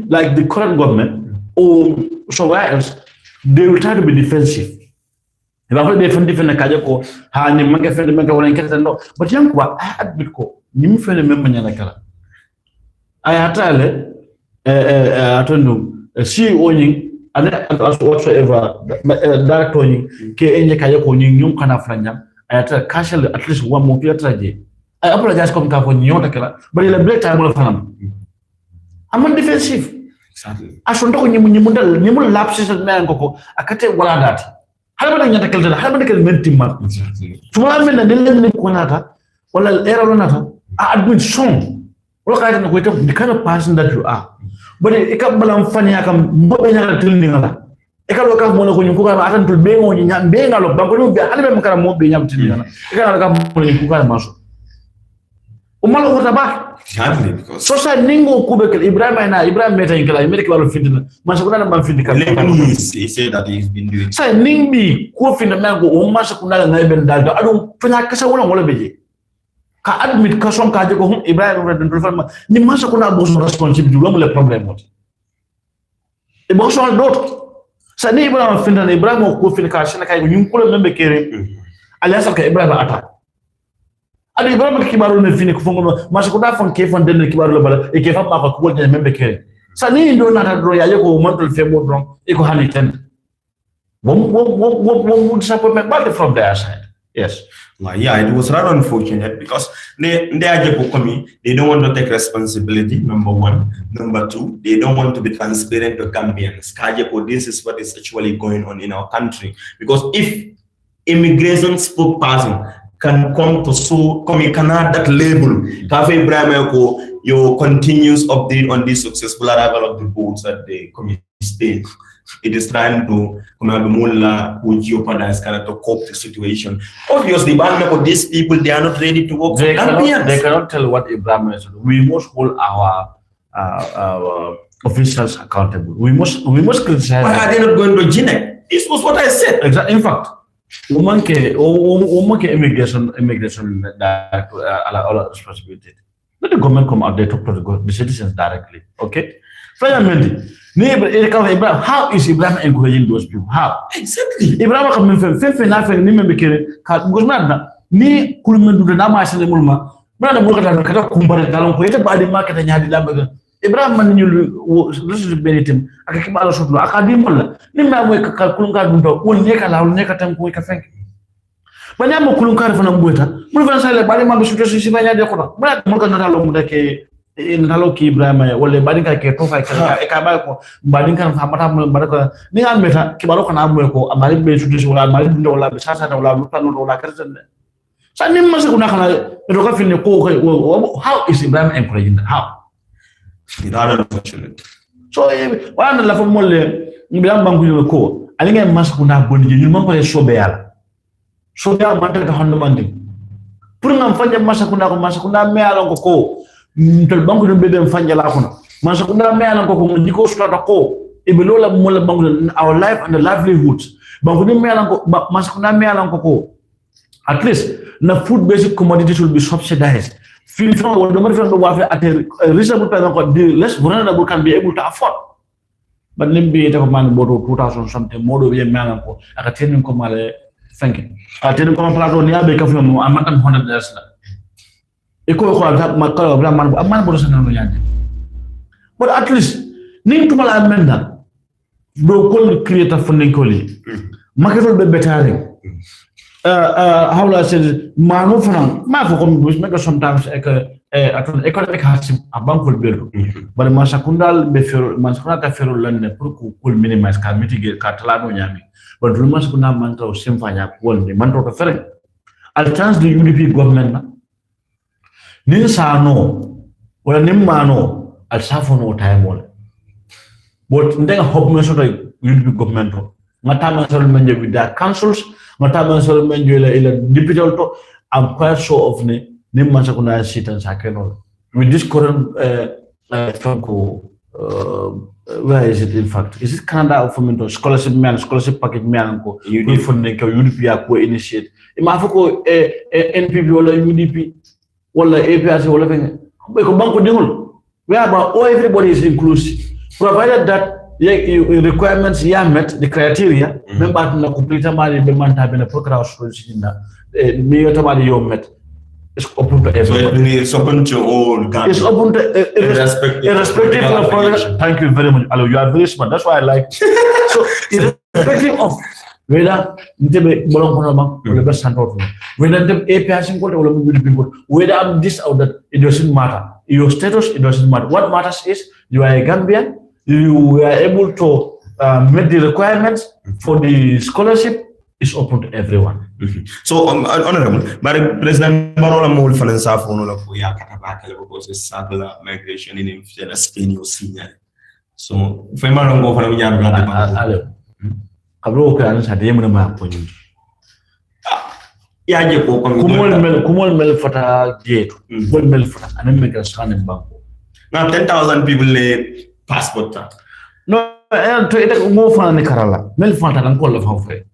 like the current government or somewhere else, they will try to be defensive. But young I admit you remember I had I don't know CEO and whatsoever director at least one more tragedy. I apologize come for Nyota, but in a break time of time. I'm not defensive. Exactly. I should talk you lapses of man coco. I can't tell what that. How about I how about mental Exactly. to one minute and then Konata, or Aeronata, I admit song. Look at the kind of person that you are. But it can't be funny. I can move in a tilling. Eka loka mwana kwenye kuka na atan tulbengo nyambenga lo bango bi hali be makara mo be nyam tilina eka loka mwana kuka maso umalo ko tabak Exactly, because so sa ningo kubek Ibrahim meta inkala America walo fitina maso kuna na fitika he said that he's been doing sa ningbi ko fina mango o maso kuna na ben daldo adu fina kasa wala beje ka admit ka son ka je ko Ibrahim redon ni maso kuna bo responsibility lo mo le problème mot e bo so dot Sani Ibrahim finda na Ibrahim ko fin ka shina kay ñu ko membe kéré alias ka Ibrahim ata adi Ibrahim ki baro ne fini ko fongo ma ko da fon ke fon den ki baro bala e ke fa ma ko de membe kéré sani ndo na ta do ya ko mantul fe mo don e ko hani ten wo disappointment but from their side yes. Yeah, it was rather unfortunate because they don't want to take responsibility, number one. Number two, they don't want to be transparent to Gambians. This is what is actually going on in our country. Because if immigration spokesperson can come you can add that label, Cafe Ibrahim, your continuous update on this successful arrival of the boats at the community state. It is trying to jeopardize kind of to cope the situation. Obviously, but these people they are not ready to work. They cannot tell what Ibrahim is. We must hold our officials accountable. We must criticize. Why are they not going to Gine? This was what I said. Exactly. In fact, woman immigration all responsibility. Let the government come out there to talk to the citizens directly. Okay. Finally, how is Ibrahim encouraging those people? How? Exactly. Ibrahim come fe na fe ni membe kere ka gozna ni kulmendu na ma sene mulma brada mo kata kata kumbare dalon ko yete baadi ma kata nyaadi lambe Ibrahim man ñu resu benitim ak ki bala sotlo ak adi mol ni ma moy ka kulun ka dum do won neka la won neka tam ko ka fenk banya mo kulun ka fa na mbueta mo fa sale baadi ma be suto ci fa nyaade ko brada mo kata dalo mu deke nalo ki Ibrahim wala badinka ke to fa ka e ka ba ko badinka fa mata mo baraka ni am meta ki baro ko na mo ko amari be sudu wala amari ndo wala be sasa wala lu tanu wala karzen sa nim ma ko na kana do ka finne ko how is Ibrahim encouraging that? How it's rather unfortunate. So wana la fa mo le Ibrahim bangu ko ali ngay mas ko na bonni ñu man ko le sobe yalla man ta hondo mandi pour ngam fanya mas ko na me ala ko tel banku dum bedem fanjala kono man so na me ala ko jiko stota ko e be lola mo la banku our life and the livelihoods banku dum me ala ko man so na me ala ko at least na food basic commodities will be subsidized feel from what the money wa at a reasonable price ko the less vulnerable can be able to afford but limbi ta ko man bodo 2000 something modo be me ala ko aka tenin ko male fanke a tenin ko plateau ni abe ka fu mo amatam $100 la eko ko makala bla man bo sana no yande but at least ning tumala amenda do ko create funding ko li makatol be betare how will I say this? Manu Frank, Mafo sometimes economic hardship a bankul bill. But Masakundal Befero, Masakunda Ferro Lane, Purku could minimize, can mitigate Catalano Yami. But Rumaskuna Manto Symphania, one the Manto of Ferry. I'll chance the UDP government. Ninsa no, well, Nimano, I'll suffer no time on. But then hope me sort of UDP government. Matama Solomon with their councils, Matama Solomon ila deputy auto. I'm quite sure of ne Masakuna sit and Sakeno. With this current Franco, where is it in fact? Is it Canada for scholarship package man UDP for UDP initiate? Imafoko NPP or UDP or APRC or Banco where about all everybody is inclusive, provided that requirements met the criteria. Remember na complete mali be man tabe na program solution na me yotamali yo met. It's open to everyone. It's open to all. It's open to irrespective of product. Thank you very much. Hello, you are very smart. That's why I like. So irrespective of whether ntebe bolong kono bang or the best santot, whether the API code or the whether I'm this or that, it doesn't matter. Your status, it doesn't matter. What matters is you are a Gambian. You were able to meet the requirements for the scholarship. Is open to everyone. So, honorable, but President Barrow will finance our phone for Yakata because migration in Spain or senior. So, if I'm not going for Yam, I broke and had him in a map. Kumul Melfata gate, Kumul Melfata, and then make a scan in Banco. Now 10,000 people lay passport. No, I don't more for Nicaragua. Melfata and call of Humphrey.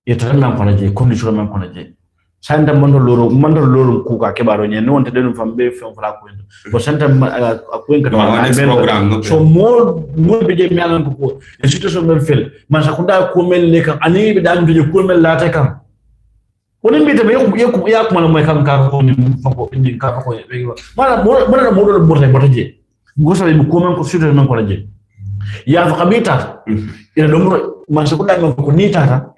Yetana Panaje, condition Panaje. Santa Mandaloro Kuka Kebaronia, no one to do from Bay from Flaquin. For Santa program. So more be Malan Kuku, the situation will fail. Masakunda Kumel Leka, and even down to the Kumel Lateka. Wouldn't be the Yakman my Kanka in the Kaka. What a model of Botaje. Goes to Kuman considered non college. You have a habitat in a number Masakunda Kunita.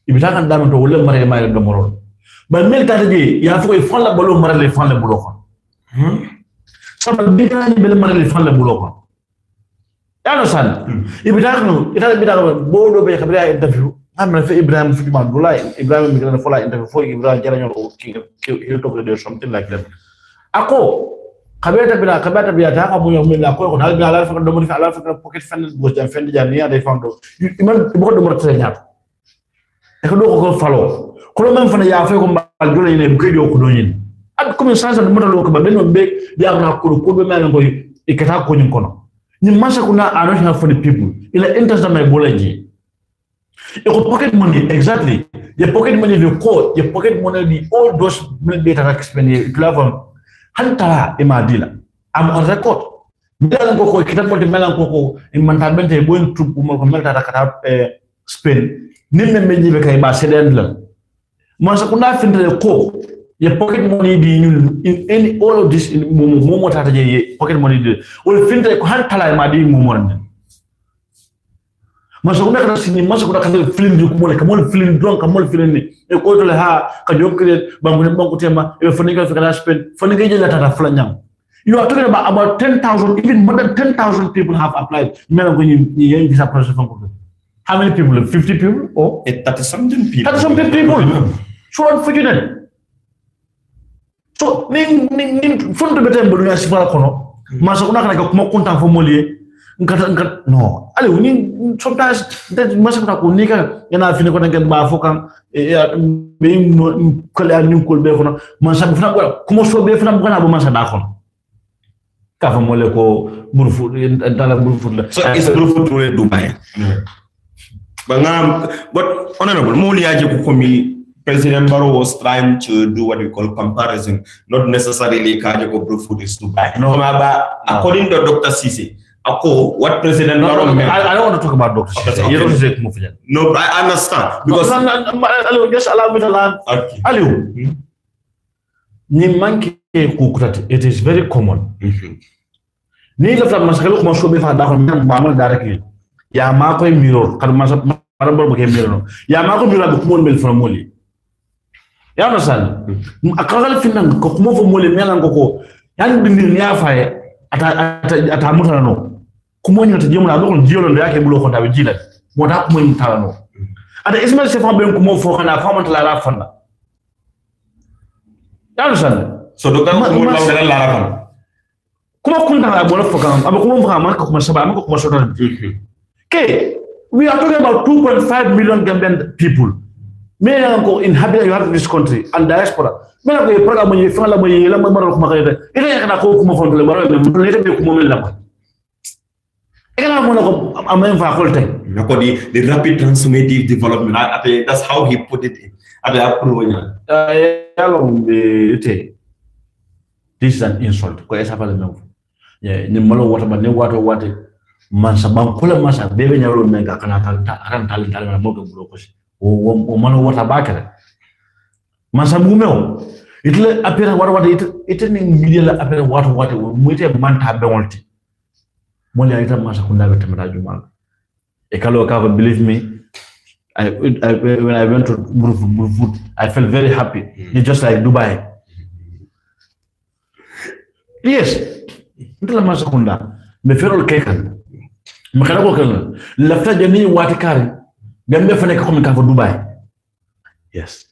If you can't damn to William Maria Maya Domoro. But military, you have to follow the Bolo Marley Fanda Buloka. Some big Bill Marley Fanda Buloka. You understand? If you don't know, it has been a board of a interview. I'm going to say Ibrahim Fujiman Bulai, Ibrahim Migran interview for Ibrahim General or something like that. Ako, Kabeta Bila, Kabeta Biataka, Muyako, Halga, Dominic, African pocket fenders, was and Fendi Jania, they found out. You want to go to Mortania. I could go follow. Colombian from the African Baldur in a great Okudonin. I'd come in size and the mother local, but then on big, they are not could man and boy, a Katakunin Kono. The Masakuna are not here for the people. In the interest of my bology. Your pocket money, exactly. Your pocket money, the court, your pocket money, all those data expenditure, you have Hantara Emadila. I'm on record. Melanco, Kitapoti Melanco, in Mantabente, going to Melta Spain. Nimmen menji be kay ba seden la Masakunda finde ko your pocket money in any all of this in momo tata je pocket money de wol finde ko han tala ma di momo Masakunda ka sini Masakunda ka film ju ko mo ka mo film donc ka mo film ni e ko to le ha ka jokre bangu tema e faniga fi kala spend faniga je la tata flanyam. You are talking about 10,000, even more than 10,000 people have applied. How many people? 50 people? Or 30-something people. 30-something people. So unfortunate. So, from the better, but we are still kono. Masakuna kana ko mo kontan fo molie. Nkat no. Ali sometimes that masakuna ko nika yana fini ko ngen ba fo kan be ko la ñu ko be kono. Masak fina ko mo so be fina ko na bo masada kono. Ka fo mole ko burfu dala burfu la. So it's burfu to Dubai. But honorable, President Barrow was trying to do what we call comparison, not necessarily Kajako food is Dubai. No, but according to Dr. Sisi, what President Barrow meant. I don't want to talk about Dr. Sisi. You don't say move. No, I understand. Because just allow me to learn. Okay. Aliu, it is very common. Neither from Masakalo must be found down directly. Ya mako mirror, karmasa parabol bake mirror. Ya mako mirror bukumon mel from Moli. You understand? Akagal finan ko kuma fo mole melan ko yan bindir nya faye ata mutana no kuma nyata jemuna do ko jiolo ndo yake bulo ko tabe jila mo da ko mo tala no ada ismail sefa ben ko mo fo kana famanta la ra fanda. You understand? So do kan ko mo la la ra kuma kunta la bola fo kan aba kuma fo man ko kuma saba man ko kuma soto. Okay, we are talking about 2.5 million Gambian people. Many inhabit this country and diaspora. Many of the program you found la it ain't gonna go from the Barrow, later be Kumela. The rapid transformative development, that's how he put it at the approval. This is an insult. Yeah, Nimalo water, Mansa Bankula Masa, baby, never make a canal brokers. O mano wata bakere masa mumeo itle apera what it ni media la apera what muite manta be wonti moli ayita masa kunda be tamata jumal e kalo ka believe me when I went to Burfoot I felt very happy. It's just like Dubai. Yes ntala masa kunda me ferol kekan me kana ko kan lafta jani wati kare Gambia fa nek ko min ka fa Dubai. Yes.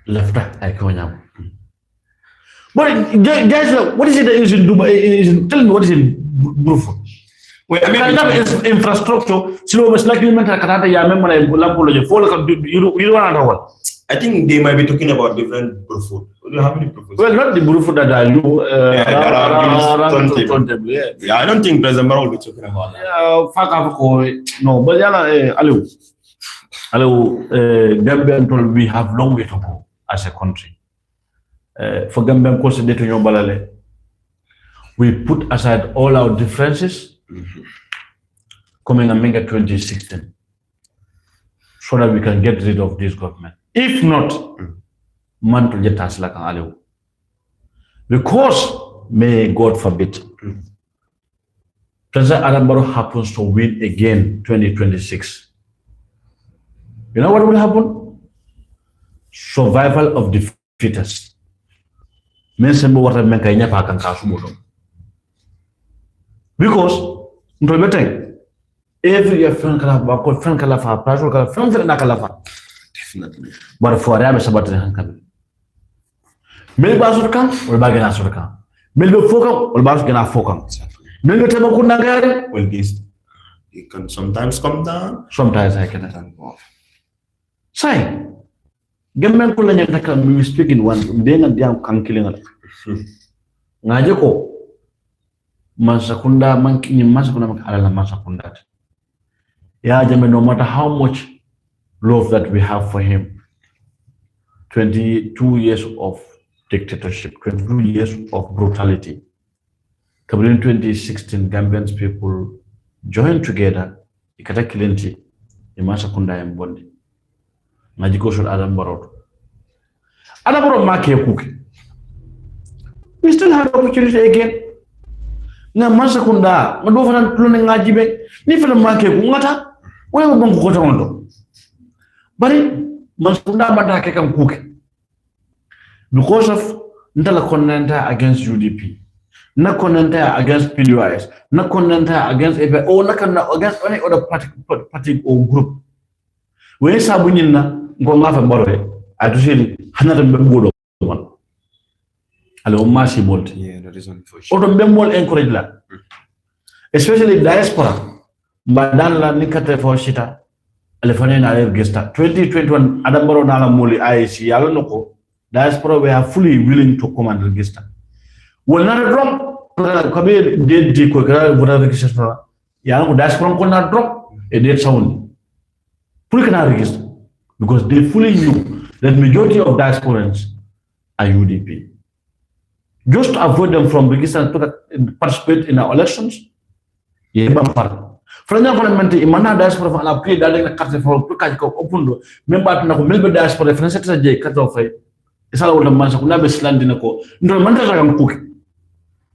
Left I go now. But guys, what is it that is in Dubai? Tell me what is in Burfoot. Well, I mean, that infrastructure. So it's like you meant Canada, ya member Lampo, follow you don't know. I think they might be talking about different Burfoot. How many Burfoot? Well, not the Burfoot that I do. Yeah, I don't think President Barrow will be talking about that. Yeah, fuck off. No, but Gambian we have long way to go as a country. For Gambian Constituency, we put aside all our differences coming and make a 2016 so that we can get rid of this government. If not, man to get us like an ally. Because, may God forbid, President Adam Barrow happens to win again 2026. You know what will happen? Survival of the fittest. Because every year definitely. But for Arab Sabat Hankan. Maybe Basurkan or Bagana Surkan. Maybe Fokam or Basgana Fokam. Maybe Tamakuna well, it can sometimes come down. Sometimes I cannot go off. Say, Gamman Kulanya we speak in one, then and young can killing it. Najako Masakunda monkey Masakuna Alala Masakunda. Yeah, no matter how much love that we have for him, 22 years of dictatorship, 22 years of brutality. In 2016, Gambians people joined together, Ikata Kilinti, Masakunda and Bondi. Najiko should Adam Barrow. Adam Barrow make a cook. We still have opportunity again. Na Masakunda, Madova Pluning Najibe, Nifla Make Mata, where we go to Mondo. But Masakunda Matake can cook. Because of Ndala Conenta against UDP, na Conenta against PUIS, na Conenta against API, or against any other party or group. When Sabunina go laugh about it, I do say, Hanada Bembo one. Hello, Masi Bolt. Yeah, that is unfortunate. Or the Bemol encourage that. Especially diaspora. Madanla Nikate for Shita, Elephania Gesta. 2021, Adambaro Nala Muli IC, Alonoko, diaspora were fully willing to come and register. Well, not a drop. Kabir did the Kokara register. Yang diaspora could not drop a dead sound. Fully cannot register because they fully knew that majority of diasporans are UDP. Just to avoid them from registering to participate in our elections, for example, imana diaspora for an appeal that in a carte for Pukaiko Opundo, member to Melbourne diaspora, for Secretary J. Cut off a salad of Mansakunabe sland in a co. No Mandaran cook.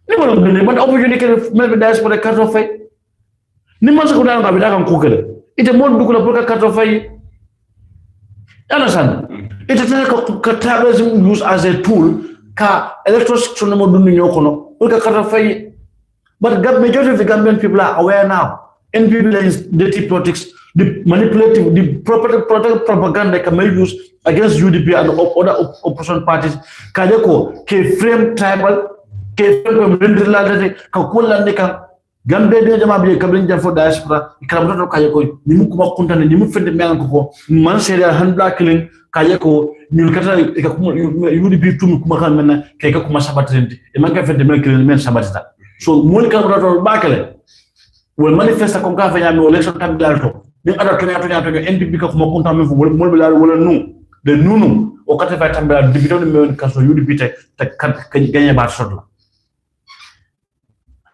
Never been but opportunity Melbourne diaspora cut off a Nimasakunan Babidakan cooker. It's a more Dukula cut off a understand it is like tribalism used as a tool ka electors sono mo dundu ñokono o ka kata fay but majority of the Gambian people are aware now NPP is dirty politics the manipulative the propaganda can be used against UDP and other opposition parties kajeko ke frame tribal ke frame rendilade ka kullande kan Gambe de jama bi kabrin jam fo diaspora ikram to kajeko ni mu kuma kuntane ni mu fende melan ko man seria handla killing kajeko ñun kata ka kuma UDP tum kuma kan men ke ka kuma sabatrenti e man ka fende men killing men sabatita so mol ka to bakale wol manifesta ko ka fa ñami election tam dalto ni ada to NPP ka kuma kunta men fo mol bi la wala nu de nunu o kata fa tam dal dibito ni men ka so UDP te kan gagné ba sodla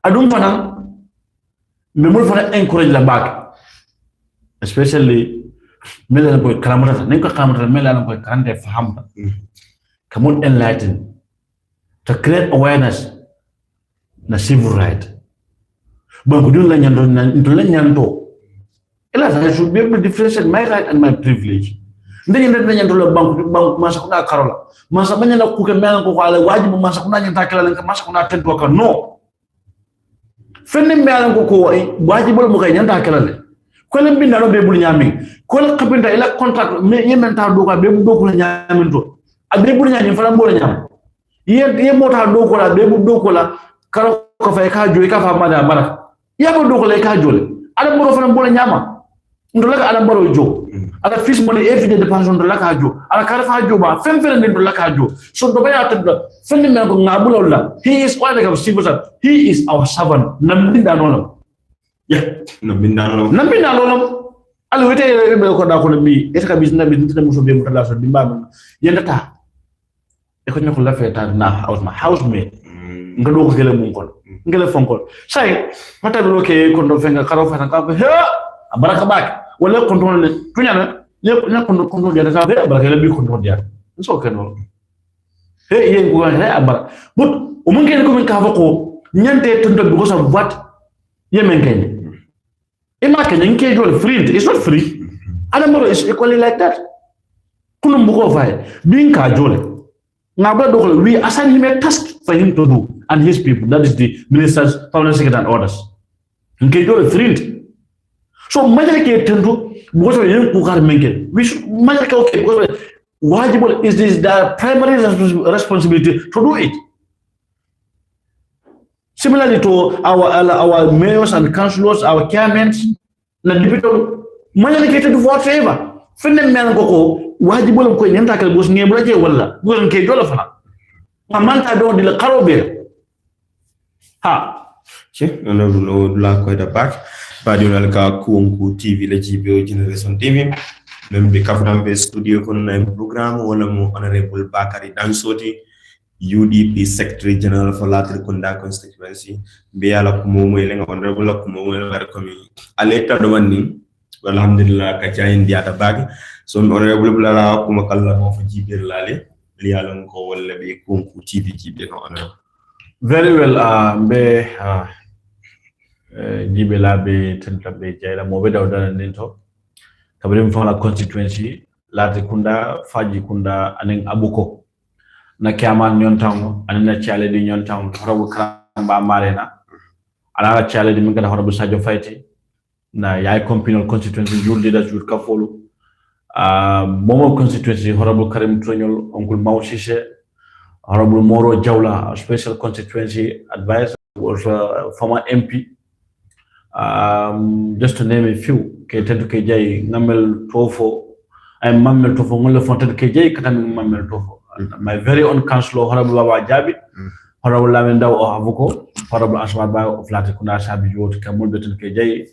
adum fana mais mo fana encourage la back especially melen ko karamata nen ko karamata melen ko karande fahamta come on enlighten to create awareness na civil right bon ko dun la nyando ela I should be able to differentiate my right and my privilege ndeni nden nyando la bank masa ko karola masa banya na ku ke melen ko ala wajibu masa ko nyanta kala len masa ko na tento ko no fenne melen ko wajibu mo kay nyanta kala le ko len binda no be bul nyami ko la kabinda ila contract me yemen ta do ka be bu do ko nyamin to abe bul nyami fala mo la nyam ye mota do ko la be bu do ko la karo ko fay ka joy ka fa mada bara ya bo do ko le ka jole ala mo fala mo la nyama ndola ka ala Barrow jo ala fils mo le everyday dépense ndola ka jo ala ka fa jo ba fem fem ndola ka jo so do baya tedda fen men ko ngabul la he is all like civil he is our servant nambinda nono ya nambinda nono ala wete be ko da ko bi eta ka bis na bis ntina muso be mo tala so bi mbam yenda ta e ko nyako la feta na house me ngado ko gele mun kon ngele fonkol say mata do ke ko do fenga karo fata ka he baraka bak wala control ne tunyana ne control dia ka be baraka le bi control dia so ke no he yen ko ne abara but o mun ngene ko min ka fa ko nyante tonto bi ko sa what yemen ken ima ken nke jol free it's not free Adam Barrow is equally like that kunum bu ko fay bin ka jole ngaba do we assign him a task for him to do and his people that is the ministers permanent secretary and orders nke jole free so major ke tendu boto yen ku kar menkel we should major ke okay because wajibul is this the primary responsibility to do it similarly to our mayors and councillors our chairmen na deputy major ke tendu whatever fenen men ko wajibul ko nyanta kal bos ngebula je wala gon ke jola fana amanta do dil qarobe ha che no la ko da back Padional ka Kuonku TV la GBO Generation TV membe kaframbe studio kono na program wala mo honorable Bakari Dansoti UDP Secretary General for Latrikunda Constituency be ala ko mo moy lenga honorable ko mo moy la komi aleta do wanni alhamdulillah ka jayin diata bag so honorable bla ko makalla mo fa jibir lale li ala ko wala be Kuonku TV no honorable very well be jibela be tenta be jayla mo be dawda ninto kabrim fa la constituency Latrikunda faji kunda anen abuko na kiaman nyon taw anen ciale di nyon taw rawu kamba marena ala ciale di minga horobu Sadio Fayti na yaay communal constituency jour leader jour ka folu momo constituency horobu Karim Tronyol oncle Maw Cissé horobu Moro Jawla special constituency advisor also former MP just to name a few ke tentu ke jay ngamel tofo ay mamel tofo ngol fonten ke jay katam mamel tofo my very own councillor honorable Baba Jabi honorable Lamin Daw Avuko honorable Asma Ba of Latrikunda sabi jot kamul beten ke jay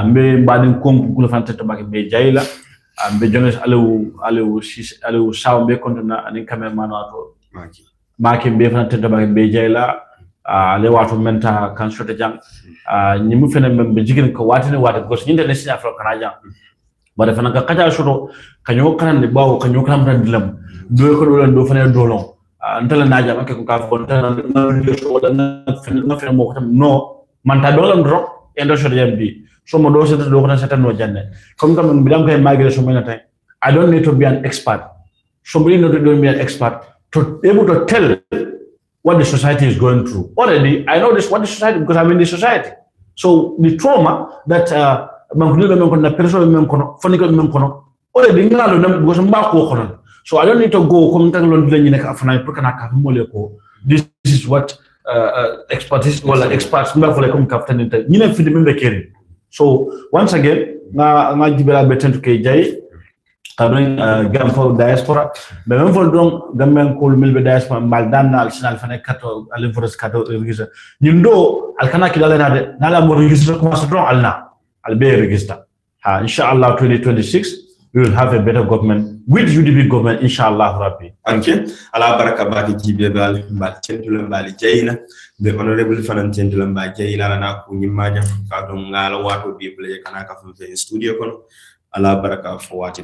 mbe mbadin kom kula fante to bak be jay la mbe jones alu saw be kontona anin cameraman wato maki mbe fante to bak be jay la le wato menta kan sote jang nyimu fene membe jigin ko watine wata because nyinde ne sinya afro kana jang bare fana ka kaja soto kanyo kan de bawo kanyo kan ran dilam do ko do do fene dolon ntala naja make ko ka fon tan na fene mo tam no manta dolan drop endo sote jambi so mo do seta do ko seta no janne comme comme bilam kay migration mena tay I don't need to be an expert. Somebody not to be an expert to be able to tell what the society is going through. Already, I know this what the society because I'm in the society. So the trauma that already so I don't need to go this is what expertise or experts so once again nga jibela betentu ke jay kabring gam fo diaspora be même fo donc gamen ko milbe diaspora mal danal sinal fane kato alivres kato register ñindo alkana ki dalena de nala mo register ko so don alna albe register ha inshallah 2026 we will have a better government with UDP government inshallah rabbi anke ala baraka baki jibe bal mbal centule mbali jeyna the honorable fanan centule mbali jeyna na ko nyimmaja ka don ngala wato bible kana ka fu studio kono ala baraka fo wati